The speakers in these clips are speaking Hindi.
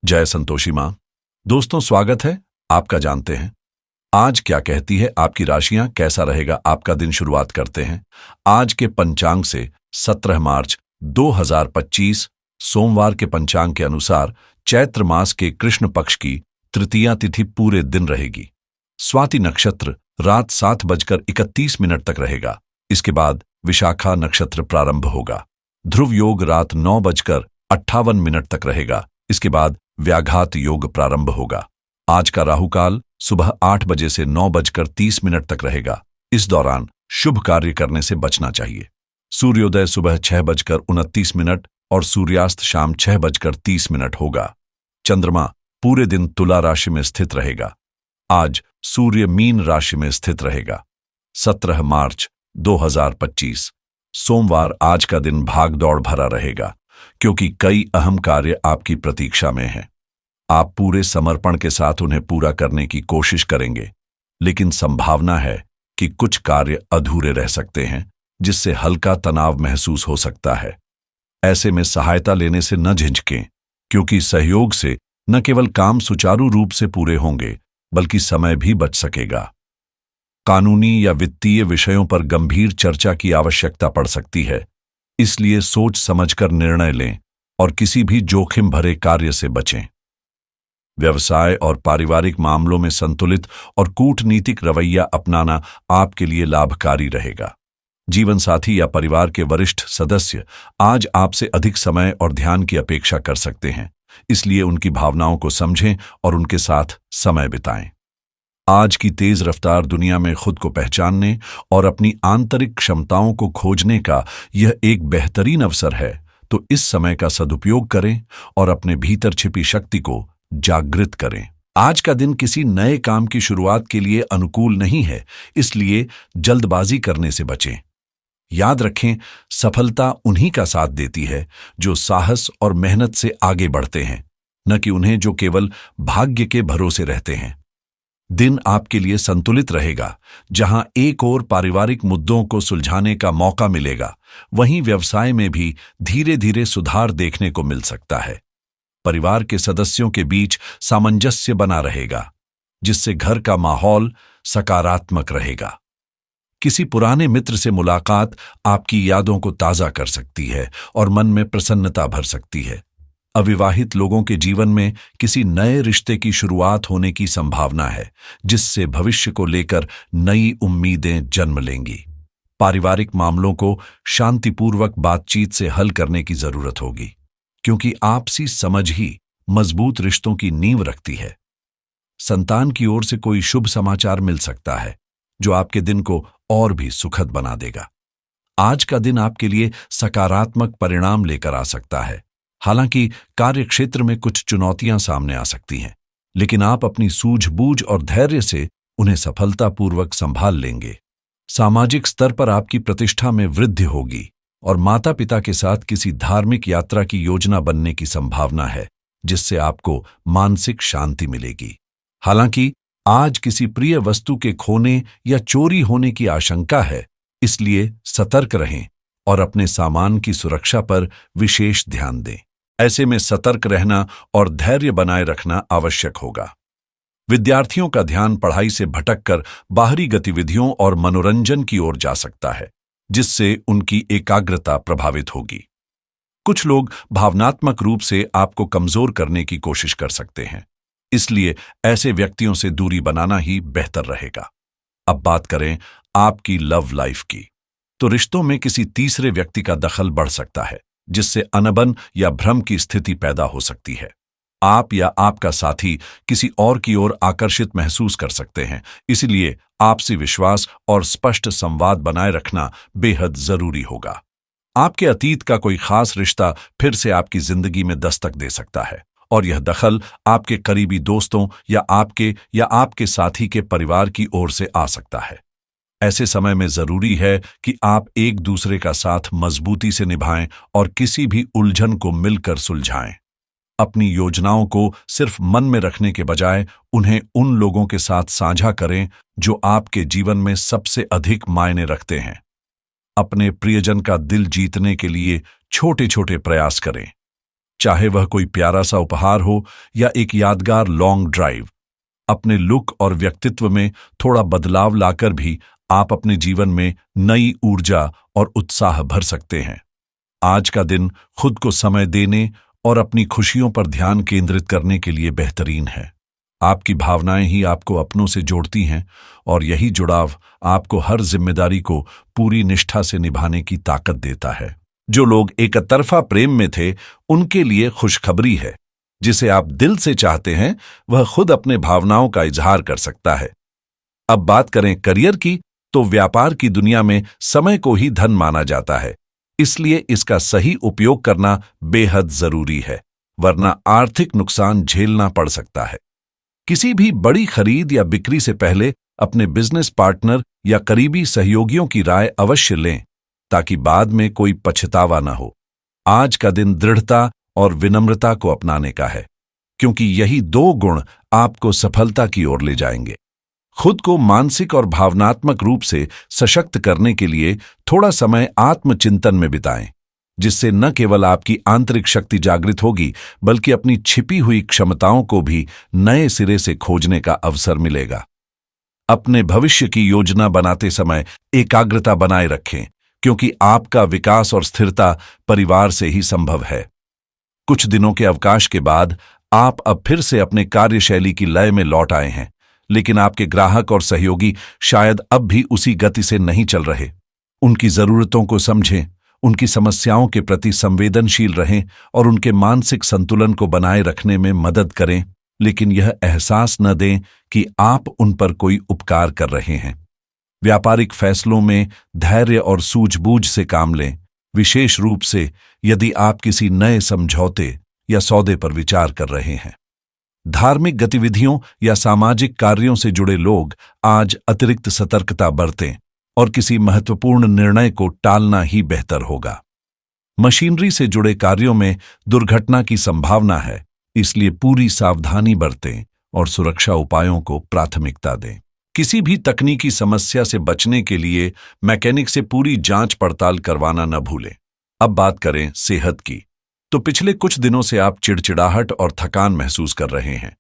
जय संतोषी माँ। दोस्तों, स्वागत है आपका। जानते हैं आज क्या कहती है आपकी राशियां, कैसा रहेगा आपका दिन। शुरुआत करते हैं आज के पंचांग से। 17 मार्च 2025 सोमवार के पंचांग के अनुसार चैत्र मास के कृष्ण पक्ष की तृतीया तिथि पूरे दिन रहेगी। स्वाति नक्षत्र रात 7:31 तक रहेगा। इसके बाद विशाखा नक्षत्र प्रारंभ होगा। ध्रुव योग रात 9:58 तक रहेगा। इसके बाद व्याघात योग प्रारंभ होगा। आज का राहुकाल सुबह 8 बजे से 9:30 तक रहेगा। इस दौरान शुभ कार्य करने से बचना चाहिए। सूर्योदय सुबह 6:29 और सूर्यास्त शाम 6:30 होगा। चंद्रमा पूरे दिन तुला राशि में स्थित रहेगा। आज सूर्य मीन राशि में स्थित रहेगा। 17 मार्च 2025 सोमवार आज का दिन भागदौड़ भरा रहेगा, क्योंकि कई अहम कार्य आपकी प्रतीक्षा में हैं। आप पूरे समर्पण के साथ उन्हें पूरा करने की कोशिश करेंगे, लेकिन संभावना है कि कुछ कार्य अधूरे रह सकते हैं, जिससे हल्का तनाव महसूस हो सकता है। ऐसे में सहायता लेने से न झिझकें, क्योंकि सहयोग से न केवल काम सुचारू रूप से पूरे होंगे, बल्कि समय भी बच सकेगा। कानूनी या वित्तीय विषयों पर गंभीर चर्चा की आवश्यकता पड़ सकती है, इसलिए सोच समझकर निर्णय लें और किसी भी जोखिम भरे कार्य से बचें। व्यवसाय और पारिवारिक मामलों में संतुलित और कूटनीतिक रवैया अपनाना आपके लिए लाभकारी रहेगा। जीवन साथी या परिवार के वरिष्ठ सदस्य आज आपसे अधिक समय और ध्यान की अपेक्षा कर सकते हैं, इसलिए उनकी भावनाओं को समझें और उनके साथ समय बिताएं। आज की तेज रफ्तार दुनिया में खुद को पहचानने और अपनी आंतरिक क्षमताओं को खोजने का यह एक बेहतरीन अवसर है, तो इस समय का सदुपयोग करें और अपने भीतर छिपी शक्ति को जागृत करें। आज का दिन किसी नए काम की शुरुआत के लिए अनुकूल नहीं है, इसलिए जल्दबाजी करने से बचें। याद रखें, सफलता उन्हीं का साथ देती है जो साहस और मेहनत से आगे बढ़ते हैं, न कि उन्हें जो केवल भाग्य के भरोसे रहते हैं। दिन आपके लिए संतुलित रहेगा, जहां एक ओर पारिवारिक मुद्दों को सुलझाने का मौका मिलेगा, वहीं व्यवसाय में भी धीरे धीरे सुधार देखने को मिल सकता है। परिवार के सदस्यों के बीच सामंजस्य बना रहेगा, जिससे घर का माहौल सकारात्मक रहेगा। किसी पुराने मित्र से मुलाकात आपकी यादों को ताज़ा कर सकती है और मन में प्रसन्नता भर सकती है। अविवाहित लोगों के जीवन में किसी नए रिश्ते की शुरुआत होने की संभावना है, जिससे भविष्य को लेकर नई उम्मीदें जन्म लेंगी। पारिवारिक मामलों को शांतिपूर्वक बातचीत से हल करने की जरूरत होगी, क्योंकि आपसी समझ ही मजबूत रिश्तों की नींव रखती है। संतान की ओर से कोई शुभ समाचार मिल सकता है, जो आपके दिन को और भी सुखद बना देगा। आज का दिन आपके लिए सकारात्मक परिणाम लेकर आ सकता है। हालांकि कार्यक्षेत्र में कुछ चुनौतियां सामने आ सकती हैं, लेकिन आप अपनी सूझबूझ और धैर्य से उन्हें सफलतापूर्वक संभाल लेंगे। सामाजिक स्तर पर आपकी प्रतिष्ठा में वृद्धि होगी और माता पिता के साथ किसी धार्मिक यात्रा की योजना बनने की संभावना है, जिससे आपको मानसिक शांति मिलेगी। हालांकि आज किसी प्रिय वस्तु के खोने या चोरी होने की आशंका है, इसलिए सतर्क रहें और अपने सामान की सुरक्षा पर विशेष ध्यान दें। ऐसे में सतर्क रहना और धैर्य बनाए रखना आवश्यक होगा। विद्यार्थियों का ध्यान पढ़ाई से भटककर बाहरी गतिविधियों और मनोरंजन की ओर जा सकता है, जिससे उनकी एकाग्रता प्रभावित होगी। कुछ लोग भावनात्मक रूप से आपको कमजोर करने की कोशिश कर सकते हैं, इसलिए ऐसे व्यक्तियों से दूरी बनाना ही बेहतर रहेगा। अब बात करें आपकी लव लाइफ की, तो रिश्तों में किसी तीसरे व्यक्ति का दखल बढ़ सकता है, जिससे अनबन या भ्रम की स्थिति पैदा हो सकती है। आप या आपका साथी किसी और की ओर आकर्षित महसूस कर सकते हैं, इसलिए आपसी विश्वास और स्पष्ट संवाद बनाए रखना बेहद जरूरी होगा। आपके अतीत का कोई खास रिश्ता फिर से आपकी जिंदगी में दस्तक दे सकता है, और यह दखल आपके करीबी दोस्तों या आपके साथी के परिवार की ओर से आ सकता है। ऐसे समय में जरूरी है कि आप एक दूसरे का साथ मजबूती से निभाएं और किसी भी उलझन को मिलकर सुलझाएं। अपनी योजनाओं को सिर्फ मन में रखने के बजाय उन्हें उन लोगों के साथ साझा करें जो आपके जीवन में सबसे अधिक मायने रखते हैं। अपने प्रियजन का दिल जीतने के लिए छोटे छोटे प्रयास करें। चाहे वह कोई प्यारा सा उपहार हो या एक यादगार लॉन्ग ड्राइव। अपने लुक और व्यक्तित्व में थोड़ा बदलाव लाकर भी आप अपने जीवन में नई ऊर्जा और उत्साह भर सकते हैं। आज का दिन खुद को समय देने और अपनी खुशियों पर ध्यान केंद्रित करने के लिए बेहतरीन है। आपकी भावनाएं ही आपको अपनों से जोड़ती हैं और यही जुड़ाव आपको हर जिम्मेदारी को पूरी निष्ठा से निभाने की ताकत देता है। जो लोग एकतरफा प्रेम में थे, उनके लिए खुशखबरी है। जिसे आप दिल से चाहते हैं, वह खुद अपने भावनाओं का इजहार कर सकता है। अब बात करें करियर की, तो व्यापार की दुनिया में समय को ही धन माना जाता है, इसलिए इसका सही उपयोग करना बेहद जरूरी है, वरना आर्थिक नुकसान झेलना पड़ सकता है। किसी भी बड़ी खरीद या बिक्री से पहले अपने बिजनेस पार्टनर या करीबी सहयोगियों की राय अवश्य लें, ताकि बाद में कोई पछतावा न हो। आज का दिन दृढ़ता और विनम्रता को अपनाने का है, क्योंकि यही दो गुण आपको सफलता की ओर ले जाएंगे। खुद को मानसिक और भावनात्मक रूप से सशक्त करने के लिए थोड़ा समय आत्मचिंतन में बिताएं, जिससे न केवल आपकी आंतरिक शक्ति जागृत होगी, बल्कि अपनी छिपी हुई क्षमताओं को भी नए सिरे से खोजने का अवसर मिलेगा। अपने भविष्य की योजना बनाते समय एकाग्रता बनाए रखें, क्योंकि आपका विकास और स्थिरता परिवार से ही संभव है। कुछ दिनों के अवकाश के बाद आप अब फिर से अपने कार्यशैली की लय में लौट आए हैं, लेकिन आपके ग्राहक और सहयोगी शायद अब भी उसी गति से नहीं चल रहे। उनकी जरूरतों को समझें, उनकी समस्याओं के प्रति संवेदनशील रहें और उनके मानसिक संतुलन को बनाए रखने में मदद करें, लेकिन यह एहसास न दें कि आप उन पर कोई उपकार कर रहे हैं। व्यापारिक फैसलों में धैर्य और सूझबूझ से काम लें, विशेष रूप से यदि आप किसी नए समझौते या सौदे पर विचार कर रहे हैं। धार्मिक गतिविधियों या सामाजिक कार्यों से जुड़े लोग आज अतिरिक्त सतर्कता बरतें और किसी महत्वपूर्ण निर्णय को टालना ही बेहतर होगा। मशीनरी से जुड़े कार्यों में दुर्घटना की संभावना है, इसलिए पूरी सावधानी बरतें और सुरक्षा उपायों को प्राथमिकता दें। किसी भी तकनीकी समस्या से बचने के लिए मैकेनिक से पूरी जांच पड़ताल करवाना न भूलें। अब बात करें सेहत की, तो पिछले कुछ दिनों से आप चिड़चिड़ाहट और थकान महसूस कर रहे हैं,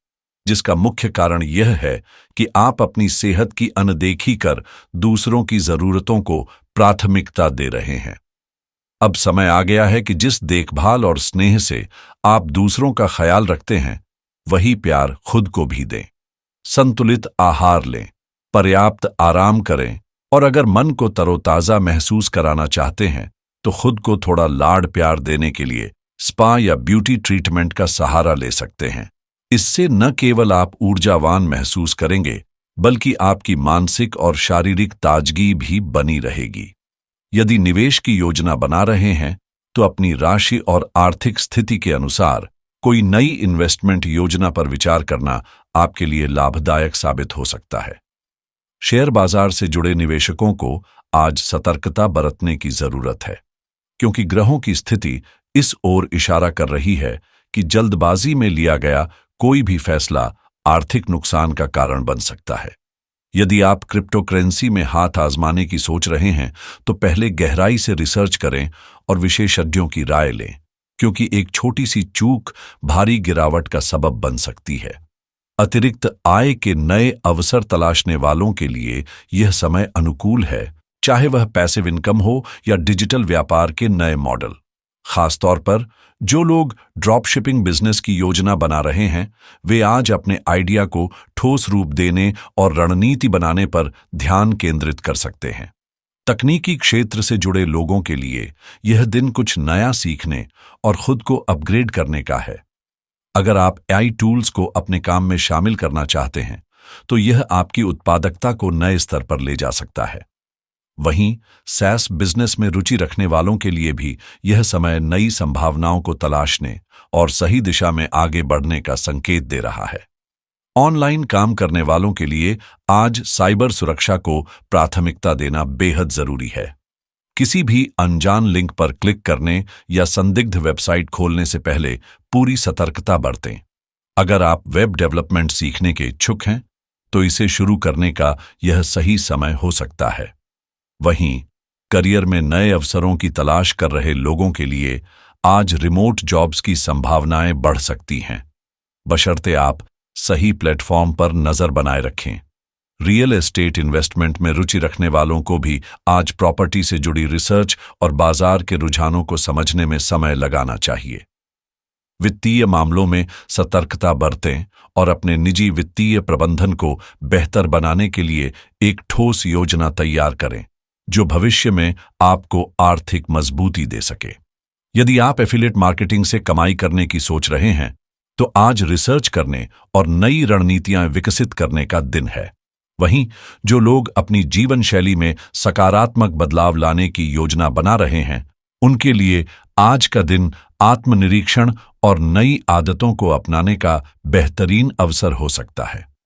जिसका मुख्य कारण यह है कि आप अपनी सेहत की अनदेखी कर दूसरों की जरूरतों को प्राथमिकता दे रहे हैं। अब समय आ गया है कि जिस देखभाल और स्नेह से आप दूसरों का ख्याल रखते हैं, वही प्यार खुद को भी दें। संतुलित आहार लें, पर्याप्त आराम करें और अगर मन को तरोताजा महसूस कराना चाहते हैं, तो खुद को थोड़ा लाड प्यार देने के लिए स्पा या ब्यूटी ट्रीटमेंट का सहारा ले सकते हैं। इससे न केवल आप ऊर्जावान महसूस करेंगे, बल्कि आपकी मानसिक और शारीरिक ताजगी भी बनी रहेगी। यदि निवेश की योजना बना रहे हैं, तो अपनी राशि और आर्थिक स्थिति के अनुसार कोई नई इन्वेस्टमेंट योजना पर विचार करना आपके लिए लाभदायक साबित हो सकता है। शेयर बाजार से जुड़े निवेशकों को आज सतर्कता बरतने की जरूरत है, क्योंकि ग्रहों की स्थिति इस ओर इशारा कर रही है कि जल्दबाजी में लिया गया कोई भी फैसला आर्थिक नुकसान का कारण बन सकता है। यदि आप क्रिप्टोकरेंसी में हाथ आजमाने की सोच रहे हैं, तो पहले गहराई से रिसर्च करें और विशेषज्ञों की राय लें, क्योंकि एक छोटी सी चूक भारी गिरावट का सबब बन सकती है। अतिरिक्त आय के नए अवसर तलाशने वालों के लिए यह समय अनुकूल है, चाहे वह पैसिव इनकम हो या डिजिटल व्यापार के नए मॉडल। खासतौर पर जो लोग ड्रॉप शिपिंग बिजनेस की योजना बना रहे हैं, वे आज अपने आइडिया को ठोस रूप देने और रणनीति बनाने पर ध्यान केंद्रित कर सकते हैं। तकनीकी क्षेत्र से जुड़े लोगों के लिए यह दिन कुछ नया सीखने और खुद को अपग्रेड करने का है। अगर आप एआई टूल्स को अपने काम में शामिल करना चाहते हैं, तो यह आपकी उत्पादकता को नए स्तर पर ले जा सकता है। वहीं सैस बिजनेस में रुचि रखने वालों के लिए भी यह समय नई संभावनाओं को तलाशने और सही दिशा में आगे बढ़ने का संकेत दे रहा है। ऑनलाइन काम करने वालों के लिए आज साइबर सुरक्षा को प्राथमिकता देना बेहद जरूरी है। किसी भी अनजान लिंक पर क्लिक करने या संदिग्ध वेबसाइट खोलने से पहले पूरी सतर्कता बरतें। अगर आप वेब डेवलपमेंट सीखने के इच्छुक हैं, तो इसे शुरू करने का यह सही समय हो सकता है। वहीं करियर में नए अवसरों की तलाश कर रहे लोगों के लिए आज रिमोट जॉब्स की संभावनाएं बढ़ सकती हैं, बशर्ते आप सही प्लेटफॉर्म पर नजर बनाए रखें। रियल एस्टेट इन्वेस्टमेंट में रुचि रखने वालों को भी आज प्रॉपर्टी से जुड़ी रिसर्च और बाजार के रुझानों को समझने में समय लगाना चाहिए। वित्तीय मामलों में सतर्कता बरतें और अपने निजी वित्तीय प्रबंधन को बेहतर बनाने के लिए एक ठोस योजना तैयार करें, जो भविष्य में आपको आर्थिक मजबूती दे सके। यदि आप एफिलिएट मार्केटिंग से कमाई करने की सोच रहे हैं, तो आज रिसर्च करने और नई रणनीतियां विकसित करने का दिन है। वहीं जो लोग अपनी जीवन शैली में सकारात्मक बदलाव लाने की योजना बना रहे हैं, उनके लिए आज का दिन आत्मनिरीक्षण और नई आदतों को अपनाने का बेहतरीन अवसर हो सकता है।